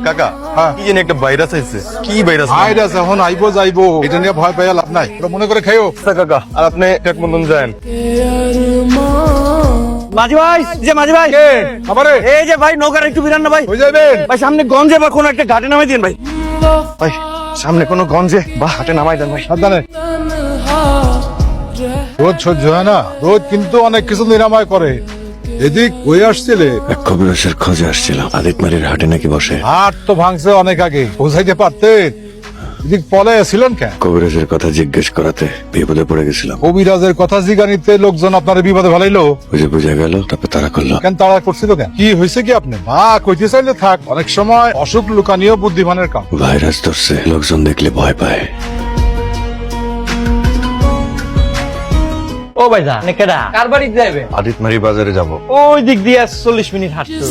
কাকা কি জানি একটা ভাইরাস আইছে। কি ভাইরাস? ভাইরাস এখন আইবো যাইবো, এটা নিয়ে ভয় পাইয়া লাভ নাই, ওটা মনে করে খাইও। কাকা আর আপনি এক মতন যান। মাঝি ভাই, যে মাঝি ভাই, আমারে এই যে ভাই নৌকার একটু বিরান না ভাই। হয়ে যাবেন। ভাই সামনে গঞ্জে বা কোনো একটা ঘাটে নামাই দিন ভাই। ভাই সামনে কোনো গঞ্জে বা হাটে নামাই দেন ভাই। সাবধানে। রোদ সহ্য হয় না, রোদ কিন্তু অনেক কিছু নিরাময় করে। এদিক ওই আসছিলে, এক কবিরাজের খোঁজে আসছিলাম। আদিতমারির হাটে নাকি বসে। হাট তো ভাঙছে অনেক আগে, পৌঁছাইতে পারতেন। এদিক পলে ছিলেন কেন? কবিরাজের কথা জিজ্ঞেস করাতে বিপদে পড়ে গেছিলাম। কবিরাজের কথা জিগানিতে লোকজন আপনার বিপদে ফেলাইলো। ওই যে বুঝে গেল, তারপর তারা করলো। কেন তাড়া করছিল কেন? কি হয়েছে কি আপনি? মা কইতে চাইলে থাক, অনেক সময় অসুখ লুকানিও বুদ্ধিমানের কাম। ভাইরাস ধরছে, লোকজন দেখলে ভয় পায়। ও ভাই যা নেকেডা কার বাড়ি যাবে? আদিতমারি বাজারে যাব। ওই দিক দিয়ে 40 মিনিট হাঁটতে।